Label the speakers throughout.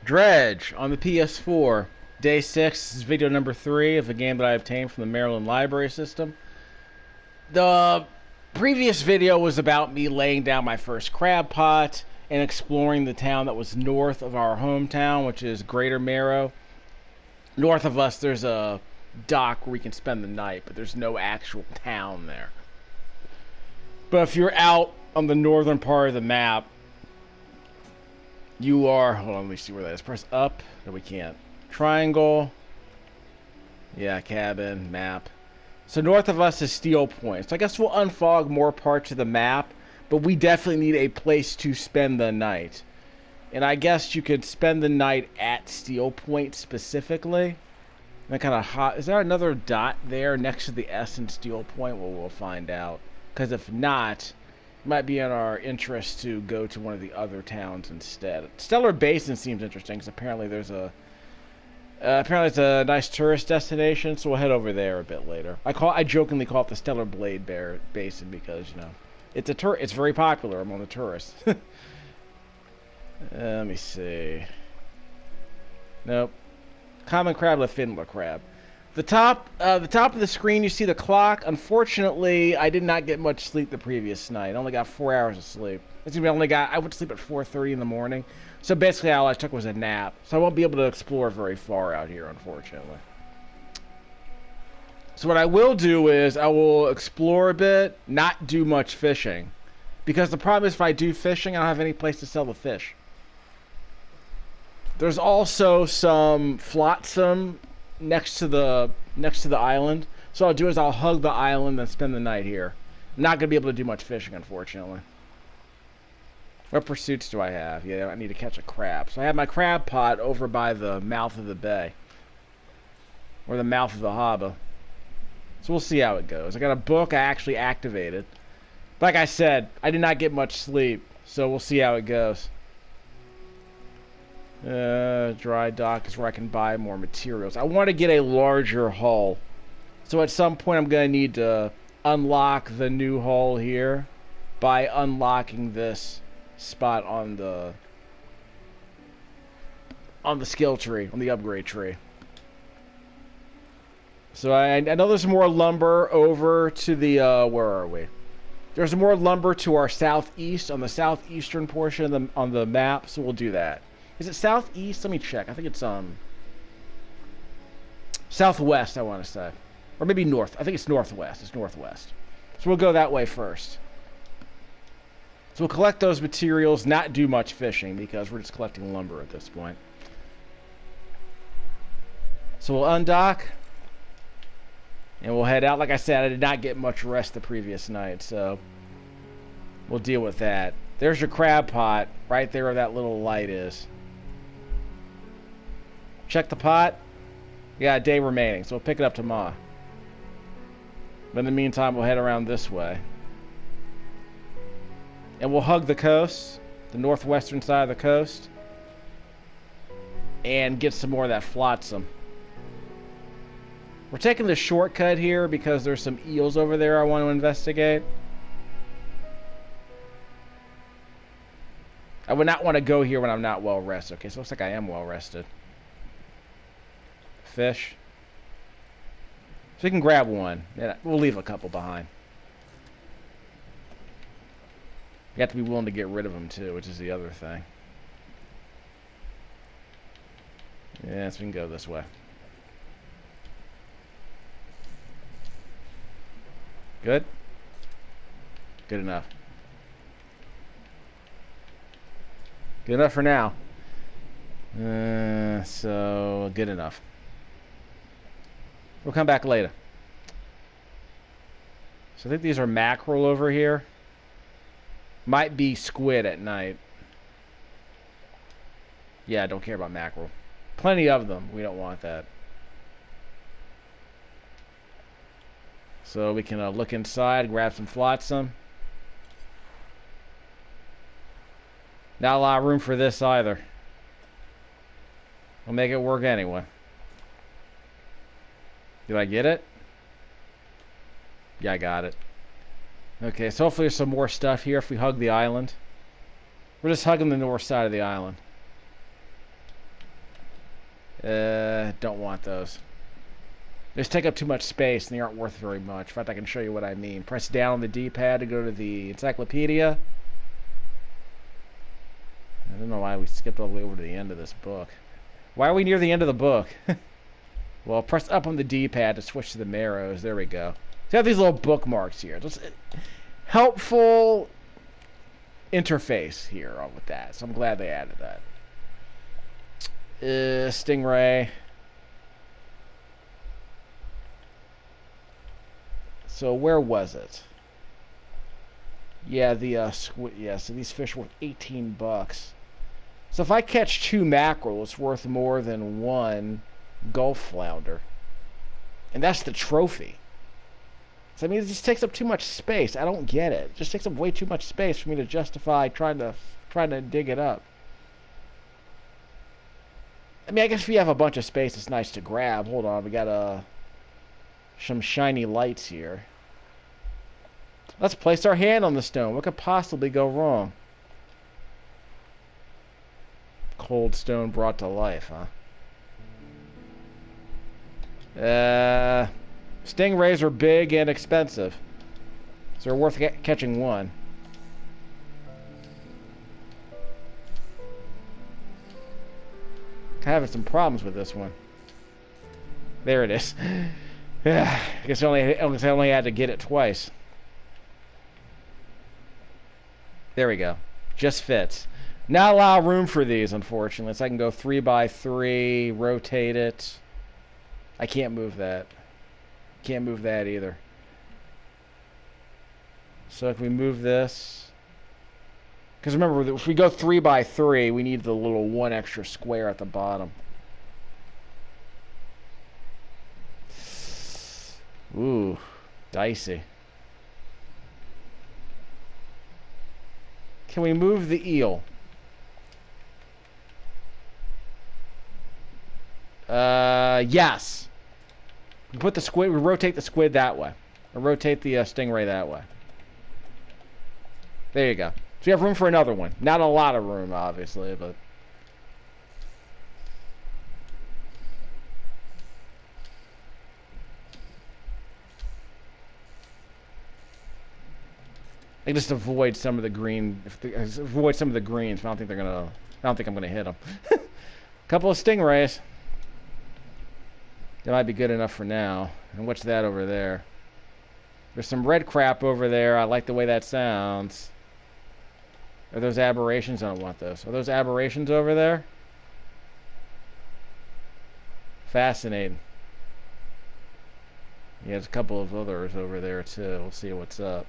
Speaker 1: Dredge on the PS4. Day 6 this is video number 3 of a game that I obtained from the Maryland Library System. The previous video was about me laying down my first crab pot and exploring the town that was north of our hometown, which is Greater Marrow. North of us, there's a dock where we can spend the night, but there's no actual town there. But if you're out on the northern part of the map, you are... Hold on, let me see where that is. Press up. No, we can't. Triangle. Yeah, cabin, map. So north of us is Steel Point. So I guess we'll unfog more parts of the map, but we definitely need a place to spend the night. And I guess you could spend the night at Steel Point specifically. That kind of hot. Is there another dot there next to the S in Steel Point? Well, we'll find out. Because if not, it might be in our interest to go to one of the other towns instead. Stellar Basin seems interesting because apparently there's a apparently it's a nice tourist destination, so we'll head over there a bit later. I jokingly call it the Stellar Blade Basin because, you know, it's very popular among the tourists. Let me see. Nope. Common crab, Lefindler crab. The top of the screen, you see the clock. Unfortunately, I did not get much sleep the previous night. I only got 4 hours of sleep. I went to sleep at 4:30 in the morning. So basically, all I took was a nap. So I won't be able to explore very far out here, unfortunately. So what I will do is I will explore a bit, not do much fishing, because the problem is if I do fishing, I don't have any place to sell the fish. There's also some flotsam next to the island. So what I'll do is I'll hug the island and spend the night here. I'm not gonna be able to do much fishing, unfortunately. What pursuits do I have? Yeah, I need to catch a crab. So I have my crab pot over by the mouth of the bay, or the mouth of the harbor. So we'll see how it goes. I got a book I actually activated. Like I said, I did not get much sleep, so we'll see how it goes. Dry dock is where I can buy more materials. I want to get a larger hull. So at some point I'm going to need to unlock the new hull here by unlocking this spot on the skill tree, on the upgrade tree. So I know there's more lumber over to the, where are we? There's more lumber to our southeast, on the southeastern portion on the map, so we'll do that. Is it southeast? Let me check. I think it's southwest, I want to say. Or maybe north. I think it's northwest. It's northwest. So we'll go that way first. So we'll collect those materials, not do much fishing, because we're just collecting lumber at this point. So we'll undock, and we'll head out. Like I said, I did not get much rest the previous night, so we'll deal with that. There's your crab pot, right there where that little light is. Check the pot. We got a day remaining, so we'll pick it up tomorrow. But in the meantime, we'll head around this way. And we'll hug the coast, the northwestern side of the coast, and get some more of that flotsam. We're taking the shortcut here because there's some eels over there I want to investigate. I would not want to go here when I'm not well rested. Okay, so it looks like I am well rested. Fish. So we can grab one. We'll leave a couple behind. You have to be willing to get rid of them too, which is the other thing. Yes, we can go this way. Good? Good enough. Good enough for now. So, good enough. We'll come back later. So I think these are mackerel over here. Might be squid at night. Yeah, I don't care about mackerel. Plenty of them. We don't want that. So we can look inside, grab some flotsam. Not a lot of room for this either. We'll make it work anyway. Did I get it? Yeah, I got it. Okay, so hopefully there's some more stuff here if we hug the island. We're just hugging the north side of the island. Don't want those. They just take up too much space and they aren't worth very much. In fact, I can show you what I mean. Press down on the D-pad to go to the encyclopedia. I don't know why we skipped all the way over to the end of this book. Why are we near the end of the book? Well, press up on the D-pad to switch to the arrows. There we go. So you have these little bookmarks here. Just helpful interface here with that. So I'm glad they added that. Stingray. So where was it? Yeah, so these fish were 18 bucks. So if I catch 2 mackerel, it's worth more than 1 Gulf flounder. And that's the trophy. So I mean, it just takes up too much space. I don't get it. It just takes up way too much space for me to justify trying to dig it up. I mean, I guess if you have a bunch of space, it's nice to grab. Hold on, we got some shiny lights here. Let's place our hand on the stone. What could possibly go wrong? Cold stone brought to life, huh? Stingrays are big and expensive, so they're worth catching one. Having some problems with this one. There it is. Yeah, I guess I only had to get it twice. There we go. Just fits. Not a lot of room for these, unfortunately. So I can go 3x3, rotate it. I can't move that. Can't move that either. So if we move this... Because remember, if we go 3x3, we need the little 1 extra square at the bottom. Ooh, dicey. Can we move the eel? Yes. We put the squid. We rotate the squid that way, or rotate the stingray that way. There you go. So you have room for another one. Not a lot of room, obviously, but. I can just avoid some of the green. Avoid some of the greens. But I don't think they're gonna. I don't think I'm gonna hit them. Couple of stingrays. That might be good enough for now. And what's that over there? There's some red crap over there. I like the way that sounds. Are those aberrations? I don't want those. Are those aberrations over there? Fascinating. Yeah, there's a couple of others over there too. We'll see what's up.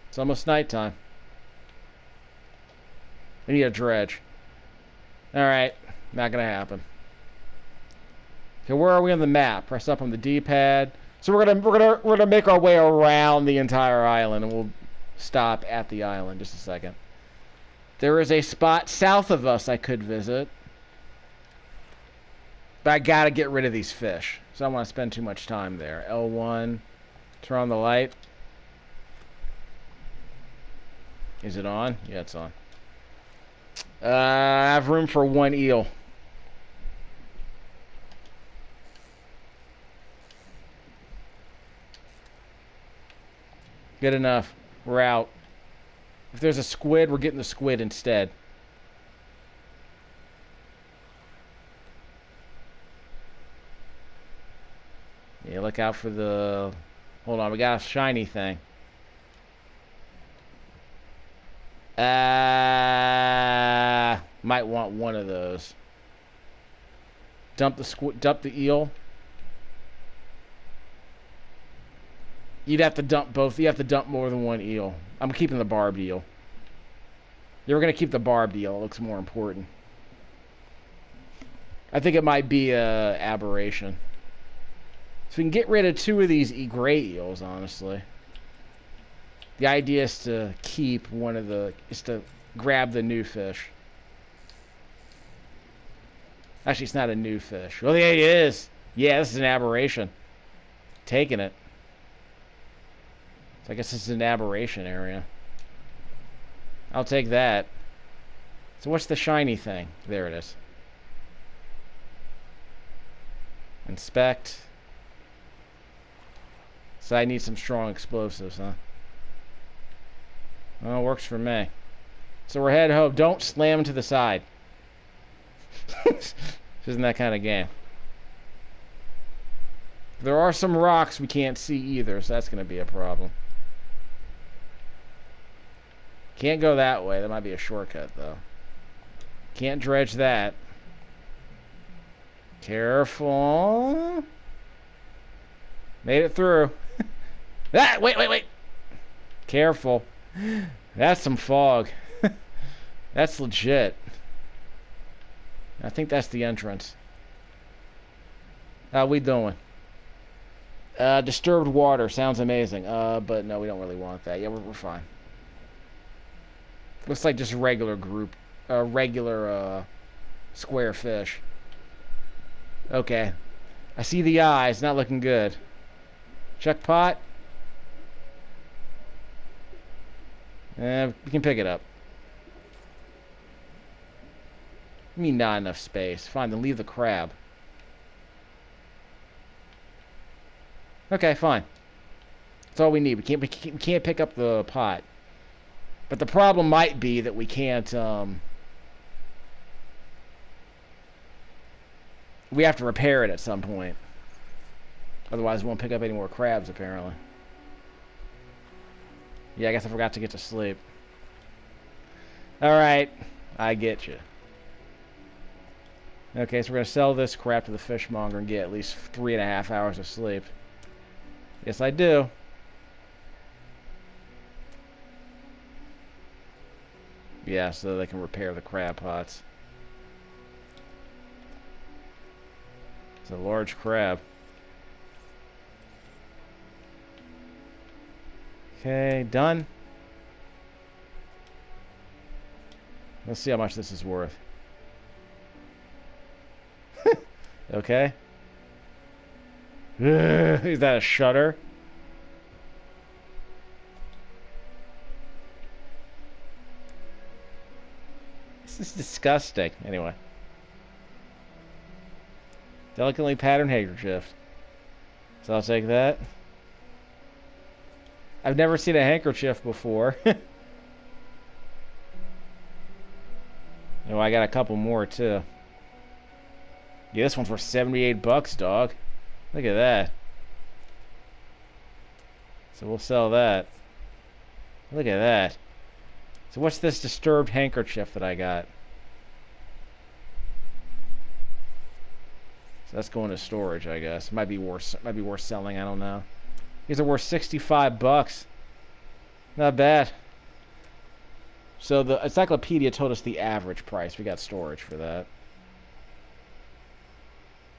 Speaker 1: It's almost nighttime. I need a dredge. Alright. Not gonna happen. Okay, where are we on the map? Press up on the D-pad. So we're gonna make our way around the entire island, and we'll stop at the island just a second. There is a spot south of us I could visit, but I gotta get rid of these fish, so I don't want to spend too much time there. L1, turn on the light. Is it on? Yeah, it's on. I have room for 1 eel. Good enough. We're out. If there's a squid, we're getting the squid instead. Yeah, look out for the... Hold on, we got a shiny thing. Might want one of those. Dump the eel. You'd have to dump both. You have to dump more than 1 eel. I'm keeping the barbed eel. You're going to keep the barbed eel. It looks more important. I think it might be a aberration. So we can get rid of 2 of these gray eels, honestly. The idea is to keep one of the... is to grab the new fish. Actually, it's not a new fish. Well, yeah, it is. Yeah, this is an aberration. Taking it. So I guess this is an aberration area. I'll take that. So what's the shiny thing? There it is. Inspect. So I need some strong explosives, huh? Well, works for me. So we're headed home. Don't slam to the side. This isn't that kind of game. There are some rocks we can't see either, so that's going to be a problem. Can't go that way. That might be a shortcut, though. Can't dredge that. Careful. Made it through. Ah, wait. Careful. That's some fog. That's legit. I think that's the entrance. How we doing? Disturbed water. Sounds amazing. But no, we don't really want that. Yeah, we're fine. Looks like just regular square fish. Okay. I see the eyes. Not looking good. Check pot. We can pick it up. I mean, not enough space. Fine, then leave the crab. Okay, fine. That's all we need. We can't pick up the pot. But the problem might be that we can't, we have to repair it at some point. Otherwise, we won't pick up any more crabs, apparently. Yeah, I guess I forgot to get to sleep. Alright, I get you. Okay, so we're going to sell this crap to the fishmonger and get at least 3.5 hours of sleep. Yes, I do. Yeah, so they can repair the crab pots. It's a large crab. Okay, done. Let's see how much this is worth. Okay. Is that a shutter? This is disgusting. Anyway. Delicately patterned handkerchief. So I'll take that. I've never seen a handkerchief before. Oh, I got a couple more too. Yeah, this one's for 78 bucks, dog. Look at that. So we'll sell that. Look at that. So what's this disturbed handkerchief that I got? So that's going to storage, I guess. Might be worth selling, I don't know. These are worth 65 bucks. Not bad. So the encyclopedia told us the average price. We got storage for that.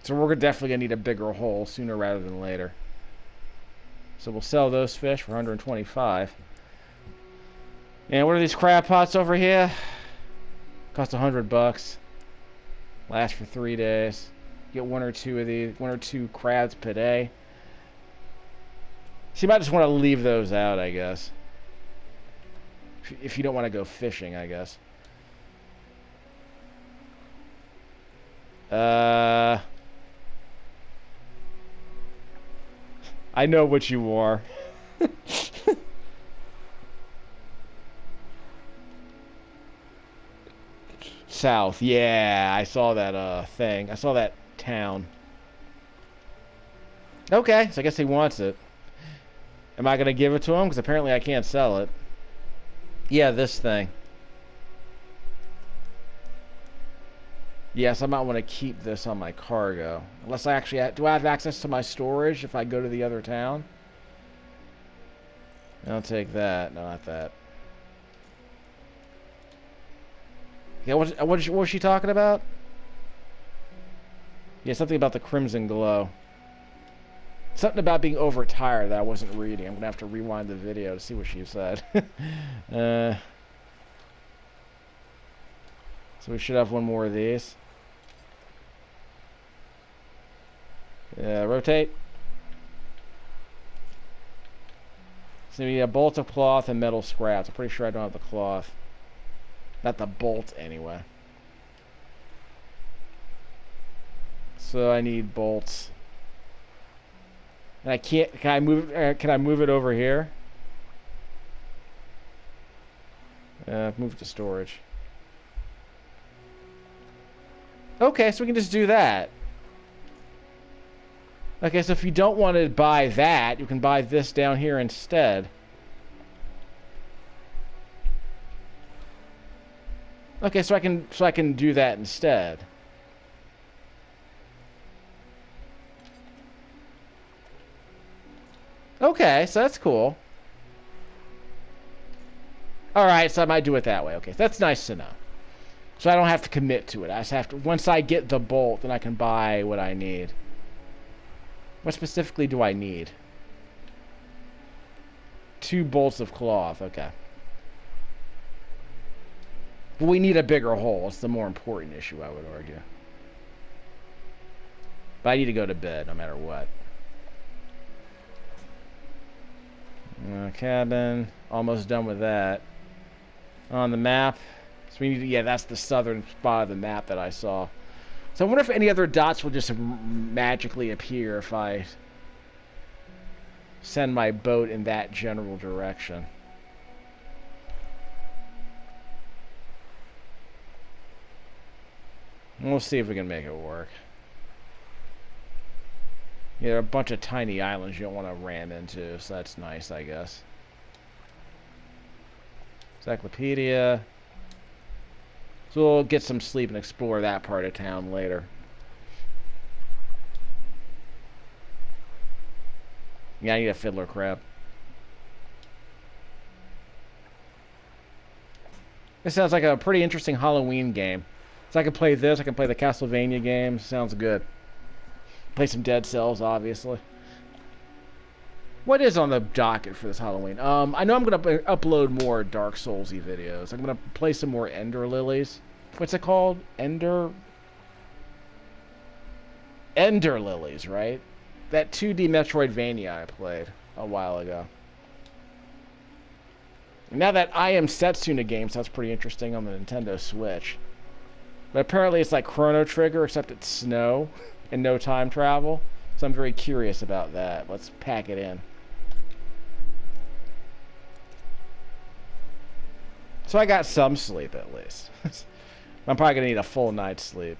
Speaker 1: So we're definitely going to need a bigger hole sooner rather than later. So we'll sell those fish for 125. And what are these crab pots over here? Cost 100 bucks. Last for 3 days. Get one or two crabs per day. So you might just want to leave those out, I guess. If you don't want to go fishing, I guess. I know what you are. South, yeah, I saw that thing. I saw that town. Okay, so I guess he wants it. Am I gonna give it to him? Because apparently I can't sell it. Yeah, this thing. Yes, I might want to keep this on my cargo. Unless I actually do I have access to my storage if I go to the other town? I'll take that. No, not that. Yeah, what was she talking about? Yeah, something about the crimson glow. Something about being overtired that I wasn't reading. I'm going to have to rewind the video to see what she said. So we should have one more of these. Rotate. So we have bolts of cloth and metal scraps. I'm pretty sure I don't have the cloth. Not the bolt, anyway. So I need bolts. And I can't. Can I move? Can I move it over here? Move it to storage. Okay, so we can just do that. Okay, so if you don't want to buy that, you can buy this down here instead. Okay, so I can do that instead. Okay, so that's cool. Alright, so I might do it that way. Okay, that's nice to know. So I don't have to commit to it. I just have to, once I get the bolt, then I can buy what I need. What specifically do I need? 2 bolts of cloth, okay. But we need a bigger hole. It's the more important issue, I would argue. But I need to go to bed, no matter what. Cabin. Almost done with that. On the map. So we need to, yeah, that's the southern spot of the map that I saw. So I wonder if any other dots will just magically appear if I send my boat in that general direction. We'll see if we can make it work. Yeah, there are a bunch of tiny islands you don't want to ram into, so that's nice, I guess. Encyclopedia. So we'll get some sleep and explore that part of town later. Yeah, I need a fiddler crab. This sounds like a pretty interesting Halloween game. So I can play this, I can play the Castlevania games. Sounds good. Play some Dead Cells, obviously. What is on the docket for this Halloween? I know I'm going to upload more Dark Souls-y videos. I'm going to play some more Ender Lilies. What's it called? Ender Lilies, right? That 2D Metroidvania I played a while ago. Now that I Am Setsuna game sounds pretty interesting on the Nintendo Switch. But apparently it's like Chrono Trigger, except it's snow and no time travel. So I'm very curious about that. Let's pack it in. So I got some sleep at least. I'm probably going to need a full night's sleep.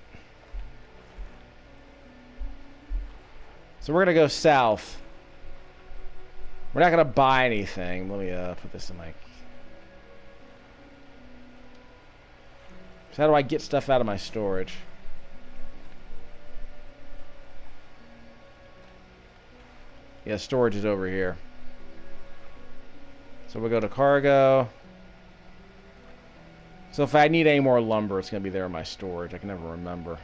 Speaker 1: So we're going to go south. We're not going to buy anything. Let me put this in my... So how do I get stuff out of my storage? Yeah, storage is over here. So we'll go to cargo. So if I need any more lumber, it's going to be there in my storage. I can never remember.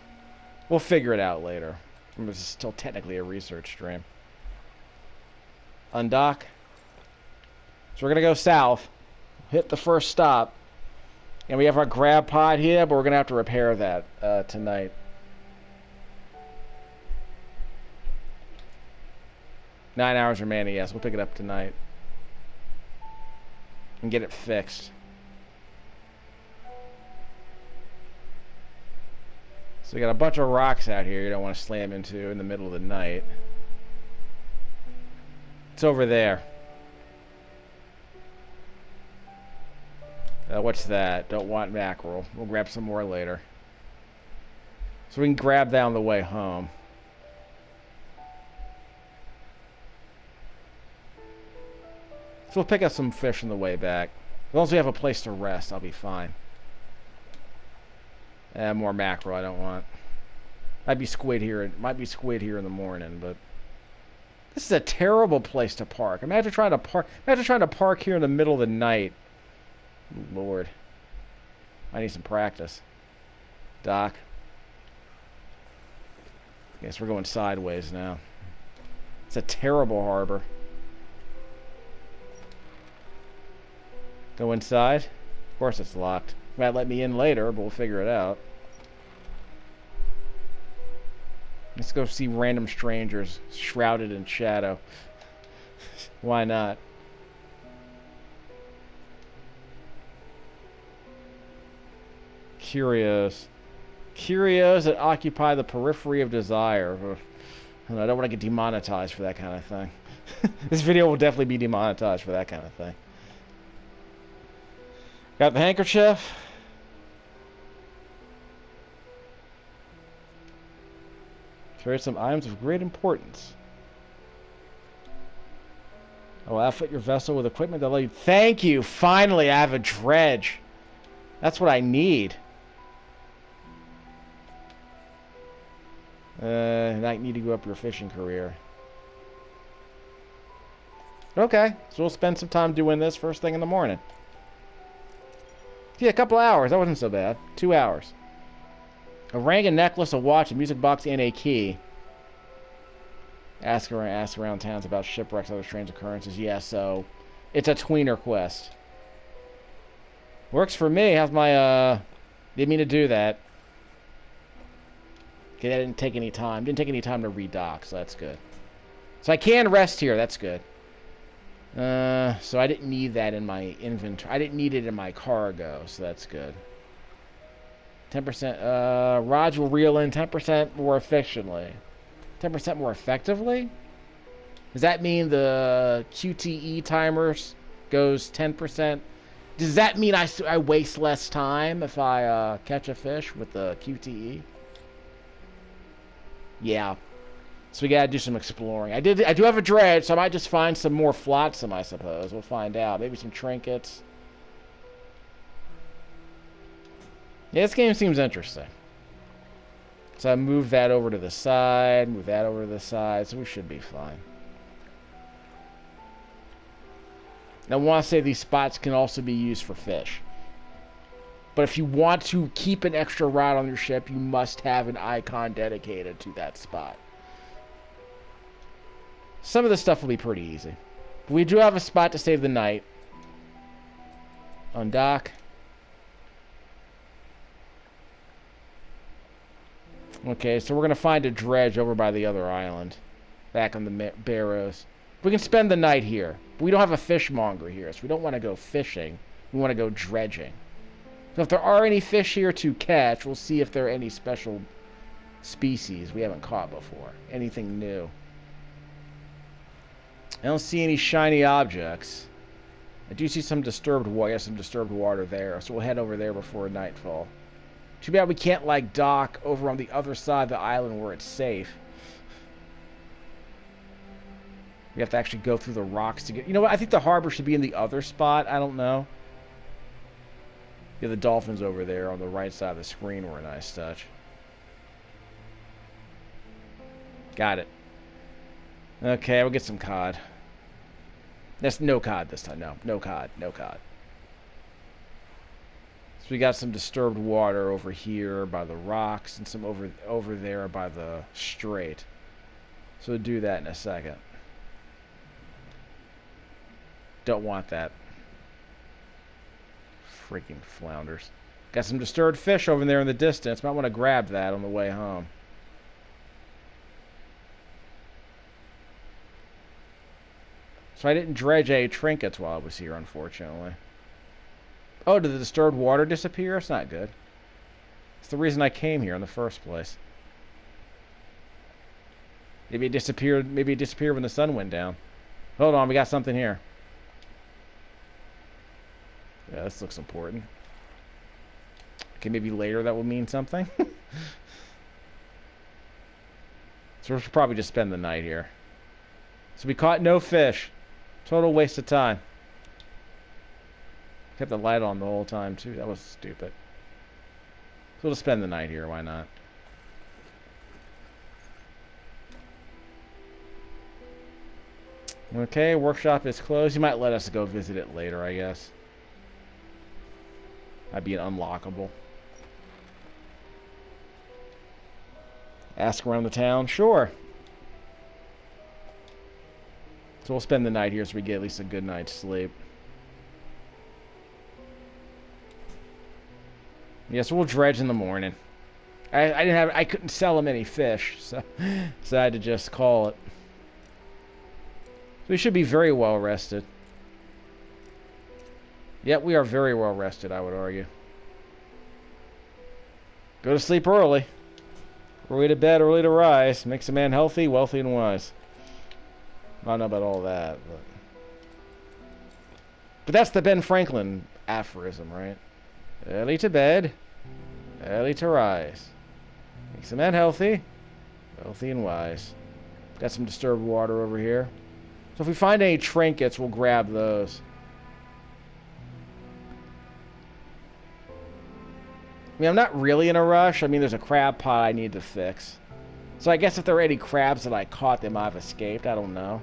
Speaker 1: We'll figure it out later. This is still technically a research stream. Undock. So we're going to go south. Hit the first stop. And we have our grab pod here, but we're going to have to repair that tonight. Nine hours remaining, yes. We'll pick it up tonight. And get it fixed. So we got a bunch of rocks out here you don't want to slam into in the middle of the night. It's over there. What's that? Don't want mackerel. We'll grab some more later. So we can grab that on the way home. So we'll pick up some fish on the way back. As long as we have a place to rest, I'll be fine. More mackerel I don't want. Might be squid here. It might be squid here in the morning, but this is a terrible place to park. Imagine trying to park here in the middle of the night. Lord. I need some practice. Dock. Guess we're going sideways now. It's a terrible harbor. Go inside? Of course it's locked. Might let me in later, but we'll figure it out. Let's go see random strangers shrouded in shadow. Why not? Curios. Curios that occupy the periphery of desire. I don't want to get demonetized for that kind of thing. This video will definitely be demonetized for that kind of thing. Got the handkerchief. Carry some items of great importance. Oh, outfit your vessel with equipment that allow you... Thank you! Finally, I have a dredge. That's what I need. I need to go up your fishing career. Okay, so we'll spend some time doing this first thing in the morning. Yeah, a couple hours. That wasn't so bad. 2 hours. A ring, a necklace, a watch, a music box, and a key. Ask around towns about shipwrecks, other strange occurrences. Yeah, so it's a tweener quest. Works for me. How's my, didn't mean to do that. Okay, that didn't take any time. Didn't take any time to redock, so that's good. So I can rest here. That's good. So I didn't need that in my inventory. I didn't need it in my cargo, so that's good. 10%, rods will reel in 10% more efficiently. 10% more effectively? Does that mean the QTE timers goes 10%? Does that mean I waste less time if I catch a fish with the QTE? Yeah. So we gotta do some exploring. I do have a dredge, so I might just find some more flotsam, I suppose. We'll find out. Maybe some trinkets. Yeah, this game seems interesting. So I move that over to the side, move that over to the side, so we should be fine. Now, I want to say these spots can also be used for fish. But if you want to keep an extra rod on your ship, you must have an icon dedicated to that spot. Some of this stuff will be pretty easy. But we do have a spot to save the night. Undock. Okay, so we're going to find a dredge over by the other island. Back on the Barrows. We can spend the night here. But we don't have a fishmonger here, so we don't want to go fishing. We want to go dredging. So if there are any fish here to catch, we'll see if there are any special species we haven't caught before. Anything new. I don't see any shiny objects. I do see some disturbed water. Yes, some disturbed water there. So we'll head over there before nightfall. Too bad we can't, like, dock over on the other side of the island where it's safe. We have to actually go through the rocks to get... You know what? I think the harbor should be in the other spot. I don't know. Yeah, the dolphins over there on the right side of the screen were a nice touch. Got it. Okay, we'll get some cod. That's no cod this time. No, no cod. No cod. So we got some disturbed water over here by the rocks and some over there by the strait. So we'll do that in a second. Don't want that. Freaking flounders. Got some disturbed fish over there in the distance. Might want to grab that on the way home. So I didn't dredge any trinkets while I was here, unfortunately. Oh, did the disturbed water disappear? That's not good. It's the reason I came here in the first place. Maybe it disappeared. Maybe it disappeared when the sun went down. Hold on, we got something here. Yeah, this looks important. Okay, maybe later that will mean something. So we should probably just spend the night here. So we caught no fish. Total waste of time. Kept the light on the whole time, too. That was stupid. So we'll spend the night here. Why not? Okay, workshop is closed. You might let us go visit it later, I guess. Might be an unlockable. Ask around the town? Sure. So we'll spend the night here so we get at least a good night's sleep. Yeah, so we'll dredge in the morning. I couldn't sell them any fish, so I had to just call it. So we should be very well rested. Yep, we are very well rested, I would argue. Go to sleep early. Early to bed, early to rise. Makes a man healthy, wealthy, and wise. I don't know about all that, but that's the Ben Franklin aphorism, right? Early to bed, early to rise. Makes a man healthy, wealthy, and wise. Got some disturbed water over here. So if we find any trinkets, we'll grab those. I mean, I'm not really in a rush. I mean, there's a crab pot I need to fix. So I guess if there are any crabs that I caught, they might have escaped. I don't know.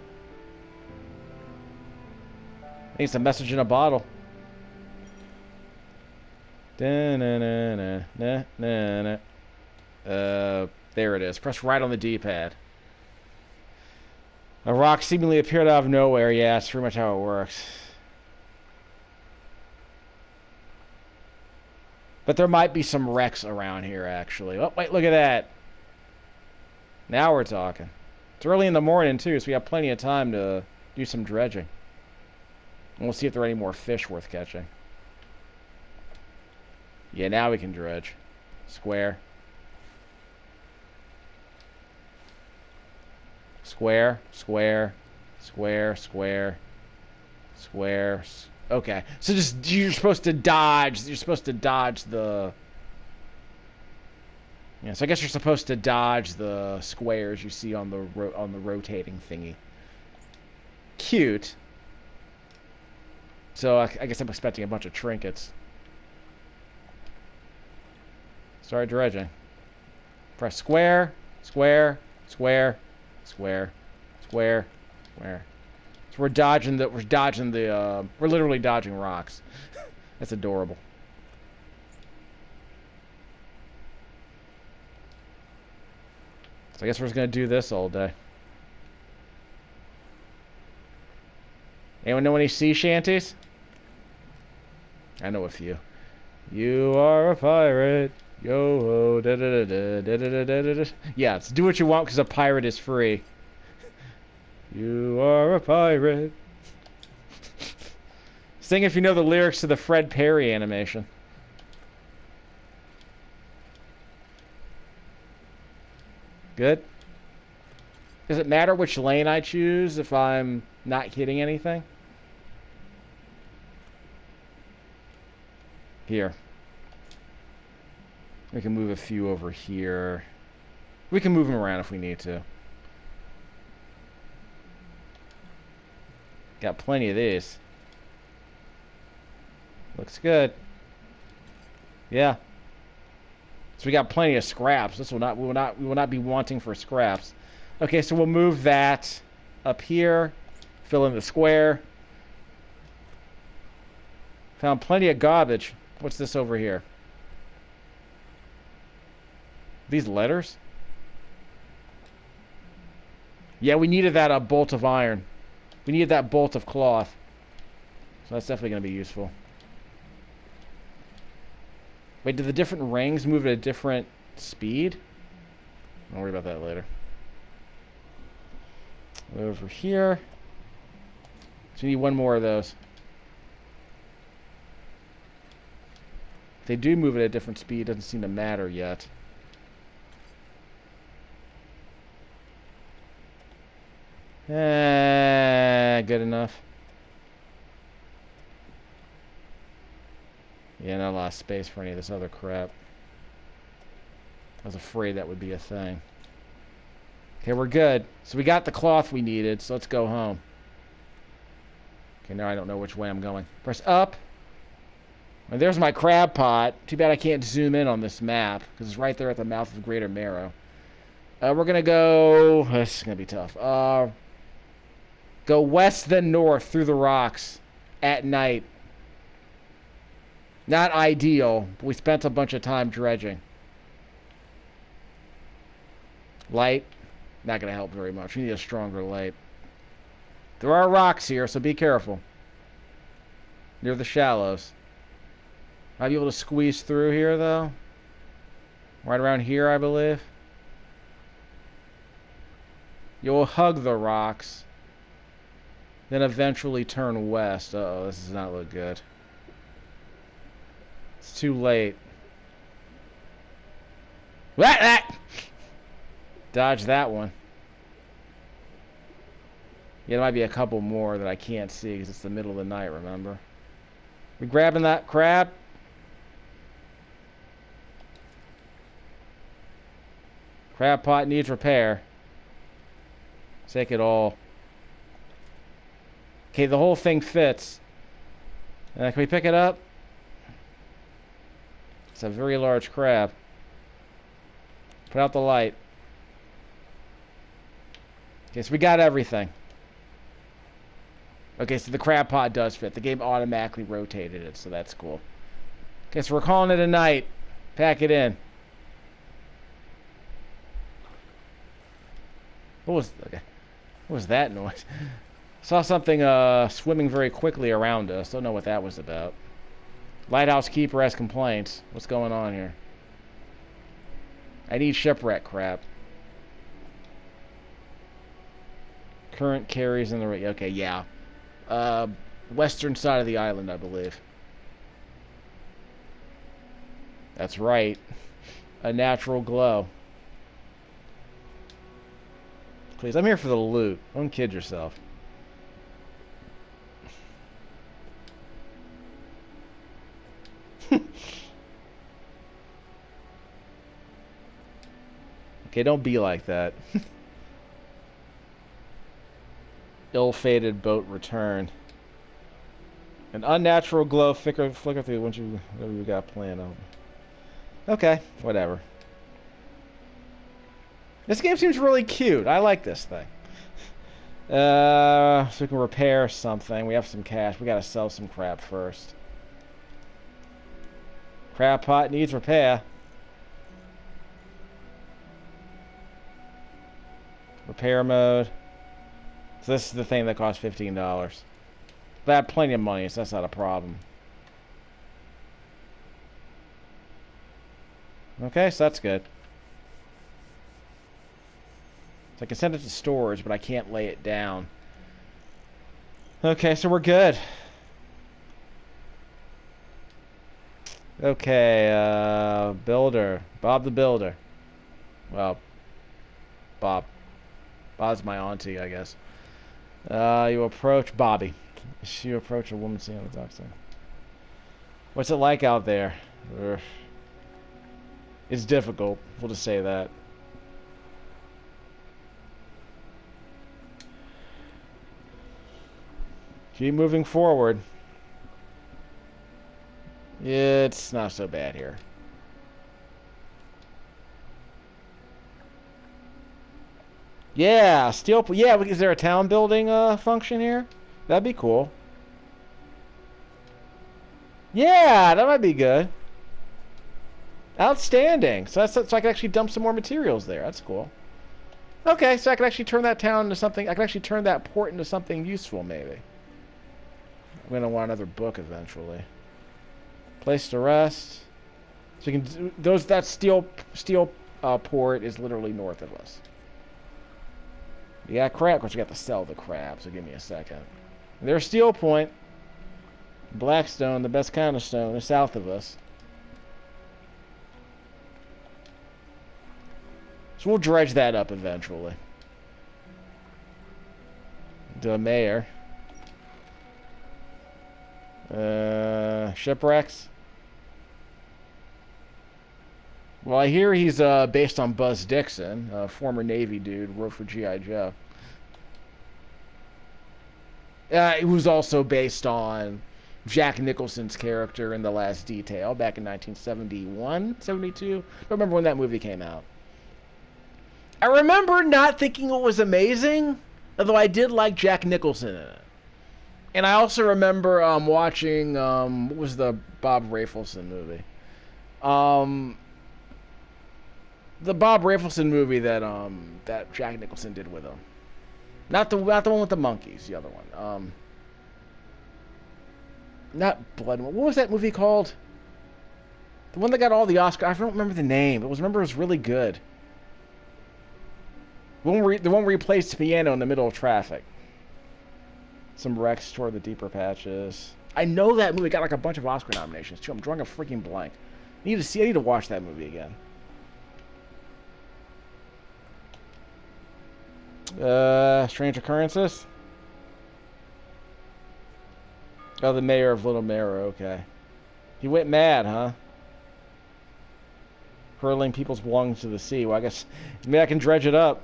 Speaker 1: I think it's a message in a bottle. There it is. Press right on the D-pad. A rock seemingly appeared out of nowhere. Yeah, that's pretty much how it works. But there might be some wrecks around here, actually. Oh, wait, look at that. Now we're talking. It's early in the morning, too, so we have plenty of time to do some dredging. And we'll see if there are any more fish worth catching. Yeah, now we can dredge. Square. Square, square, square, square, square. Okay, so just you're supposed to dodge. You're supposed to dodge the. Yeah, so I guess you're supposed to dodge the squares you see on the rotating thingy. Cute. So I guess I'm expecting a bunch of trinkets. Start dredging. Press square, square, square, square, square, square. So we're literally dodging rocks. That's adorable. So I guess we're just gonna do this all day. Anyone know any sea shanties? I know a few. You are a pirate. Yo, da da da da da da da da. Yeah, it's do what you want because a pirate is free. You are a pirate. Sing if you know the lyrics to the Fred Perry animation. Good. Does it matter which lane I choose if I'm not hitting anything? Here. We can move a few over here. We can move them around if we need to. Got plenty of these. Looks good. Yeah. So we got plenty of scraps. We will not be wanting for scraps. Okay, so we'll move that up here. Fill in the square. Found plenty of garbage. What's this over here? These letters? Yeah, we needed that bolt of iron. We needed that bolt of cloth. So that's definitely going to be useful. Wait, do the different rings move at a different speed? Don't worry about that later. Over here. So we need one more of those. If they do move at a different speed, it doesn't seem to matter yet. Good enough. Yeah, not a lot of space for any of this other crap. I was afraid that would be a thing. Okay, we're good. So we got the cloth we needed, so let's go home. Okay, now I don't know which way I'm going. Press up. And there's my crab pot. Too bad I can't zoom in on this map, because it's right there at the mouth of Greater Marrow. We're going to go... This is going to be tough. Go west then north through the rocks at night. Not ideal, but we spent a bunch of time dredging. Light, not going to help very much. We need a stronger light. There are rocks here, so be careful. Near the shallows. Might be able to squeeze through here, though. Right around here, I believe. You'll hug the rocks. Then eventually turn west. Uh-oh, this does not look good. It's too late. Dodge that one. Yeah, there might be a couple more that I can't see because it's the middle of the night, remember? We grabbing that crab? Crab pot needs repair. Take it all. Okay, the whole thing fits. Can we pick it up? It's a very large crab. Put out the light. Okay, so we got everything. Okay, so the crab pot does fit. The game automatically rotated it, so that's cool. Okay, so we're calling it a night. Pack it in. What was that noise? Saw something swimming very quickly around us. Don't know what that was about. Lighthouse keeper has complaints. What's going on here? I need shipwreck crap. Current carries in the... Okay, yeah. Western side of the island, I believe. That's right. A natural glow. Please, I'm here for the loot. Don't kid yourself. Okay, don't be like that. Ill-fated boat return. An unnatural glow flicker through once you whatever you got planned out. Okay, whatever. This game seems really cute. I like this thing. So we can repair something. We have some cash. We gotta sell some crap first. Crab pot needs repair. Repair mode. So this is the thing that costs $15. But I have plenty of money, so that's not a problem. Okay, so that's good. So I can send it to storage, but I can't lay it down. Okay, so we're good. Okay, Builder. Bob the Builder. Well, Bob. Bob's my auntie, I guess. You approach Bobby. You approach a woman sitting on the dock side. What's it like out there? It's difficult. We'll just say that. Keep moving forward. It's not so bad here. Yeah, steel. Yeah, is there a town building function here? That'd be cool. Yeah, that might be good. Outstanding. So so I can actually dump some more materials there. That's cool. Okay, so I can actually turn that town into something. I can actually turn that port into something useful, maybe. I'm gonna want another book eventually. Place to rest. So you can that steel port is literally north of us. You got crab. Of course, you got to sell the crab. So give me a second. There's Steel Point. Blackstone, the best kind of stone, is south of us. So we'll dredge that up eventually. The mayor. Shipwrecks. Well, I hear he's based on Buzz Dixon, a former Navy dude, wrote for G.I. Joe. It was also based on Jack Nicholson's character in The Last Detail back in 1971, 72. I don't remember when that movie came out. I remember not thinking it was amazing, although I did like Jack Nicholson in it. And I also remember watching, what was the Bob Rafelson movie? The Bob Rafelson movie that that Jack Nicholson did with him. Not the one with the monkeys, the other one. Not Blood. What was that movie called? The one that got all the Oscars. I don't remember the name. It was really good. The one where he plays the piano in the middle of traffic. Some wrecks toward the deeper patches. I know that movie got like a bunch of Oscar nominations too. I'm drawing a freaking blank. I need to watch that movie again. Strange occurrences? Oh, the mayor of Little Mirror, okay. He went mad, huh? Hurling people's belongings to the sea. Well, I guess maybe I can dredge it up.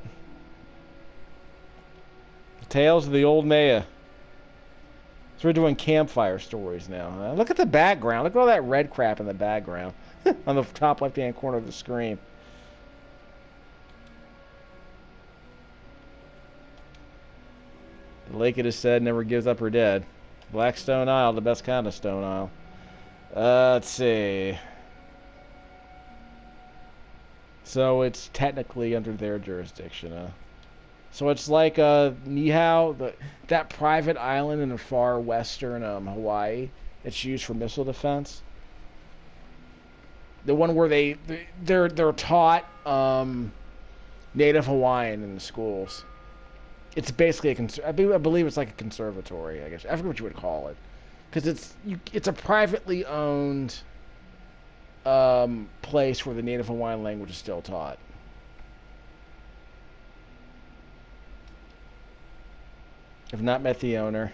Speaker 1: The Tales of the Old Mayor. So we're doing campfire stories now, huh? Look at the background. Look at all that red crap in the background. On the top left-hand corner of the screen. The lake, it is said, never gives up her dead. Black Stone Isle, the best kind of stone isle. Let's see. So it's technically under their jurisdiction, huh? So it's like Niihau, that private island in the far western Hawaii. It's used for missile defense. The one where they're taught Native Hawaiian in the schools. It's basically I believe it's like a conservatory, I guess. I forget what you would call it, because it's a privately owned place where the Native Hawaiian language is still taught. I've not met the owner.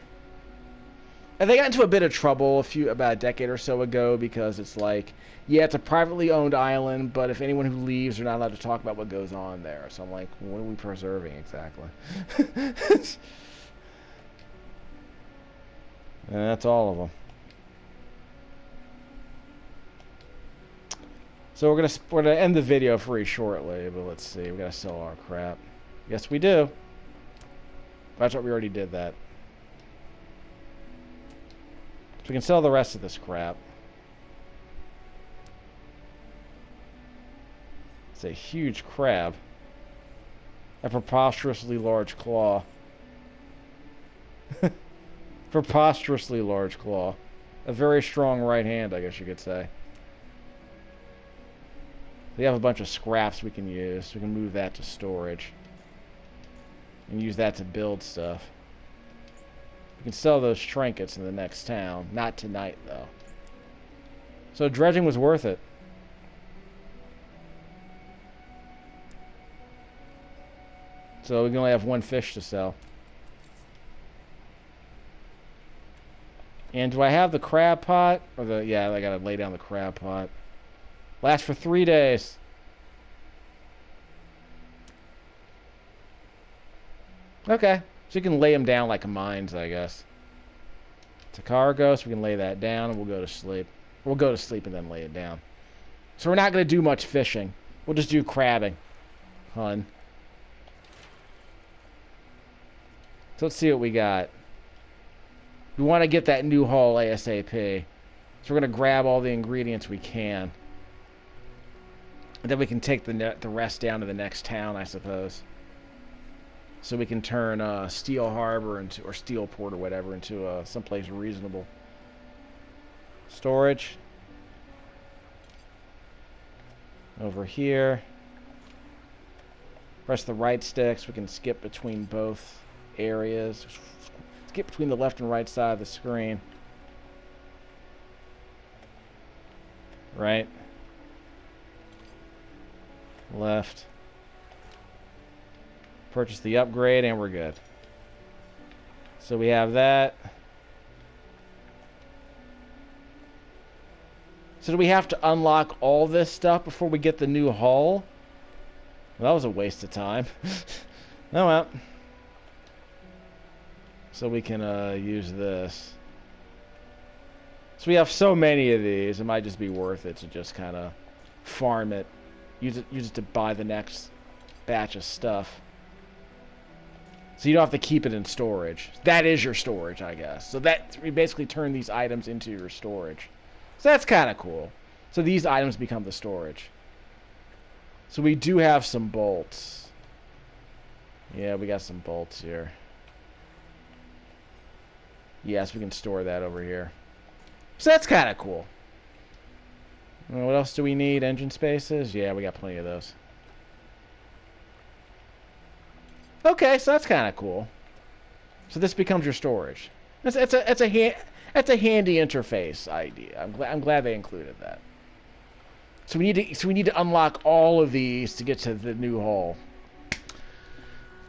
Speaker 1: And they got into a bit of trouble about a decade or so ago because it's like, yeah, it's a privately owned island, but if anyone who leaves, they're not allowed to talk about what goes on there. So I'm like, what are we preserving exactly? And that's all of them. So we're gonna end the video pretty shortly, but let's see. We gotta sell our crap. Yes, we do. That's what we already did that. So we can sell the rest of this crap. It's a huge crab. A preposterously large claw. Preposterously large claw. A very strong right hand, I guess you could say. We have a bunch of scraps we can use. We can move that to storage. And use that to build stuff. We can sell those trinkets in the next town. Not tonight, though. So dredging was worth it. So we can only have one fish to sell. And do I have the crab pot? Yeah, I gotta lay down the crab pot. Lasts for 3 days. Okay. So you can lay them down like mines, I guess. It's a cargo, so we can lay that down and we'll go to sleep. We'll go to sleep and then lay it down. So we're not going to do much fishing. We'll just do crabbing. Hun. So let's see what we got. We want to get that new hull ASAP. So we're going to grab all the ingredients we can. And then we can take the rest down to the next town, I suppose. So we can turn Steel Harbor or Steelport or whatever into someplace reasonable. Storage. Over here. Press the right sticks. We can skip between both areas. Skip between the left and right side of the screen. Right. Left. Purchase the upgrade and we're good. So we have that. So do we have to unlock all this stuff before we get the new hull? Well, that was a waste of time. Oh well. So we can use this. So we have so many of these, it might just be worth it to just kind of farm it. Use it to buy the next batch of stuff. So you don't have to keep it in storage. That is your storage, I guess. So that we basically turn these items into your storage. So that's kind of cool. So these items become the storage. So we do have some bolts. Yeah, we got some bolts here. Yes, we can store that over here. So that's kind of cool. What else do we need? Engine spaces? Yeah, we got plenty of those. Okay, so that's kind of cool. So this becomes your storage. It's a handy interface idea. I'm glad they included that. So we need to unlock all of these to get to the new hull.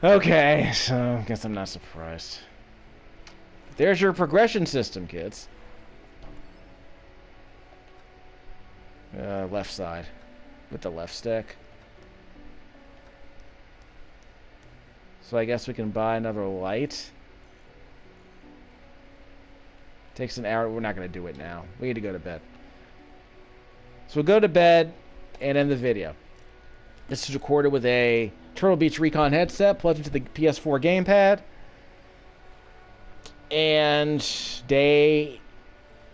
Speaker 1: Okay, so I guess I'm not surprised. There's your progression system, kids. Left side. With the left stick. So I guess we can buy another light. Takes an hour. We're not going to do it now. We need to go to bed. So we'll go to bed and end the video. This is recorded with a Turtle Beach Recon headset plugged into the PS4 gamepad. And day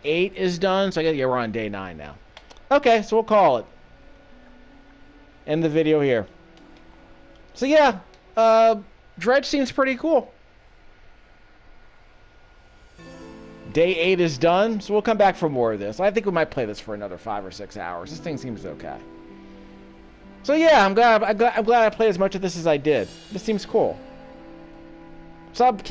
Speaker 1: 8 is done. So I guess we're on day 9 now. Okay, so we'll call it. End the video here. So yeah, Dredge seems pretty cool. Day 8 is done, so we'll come back for more of this. I think we might play this for another 5 or 6 hours. This thing seems okay. So yeah, I'm glad I played as much of this as I did. This seems cool. So I'll keep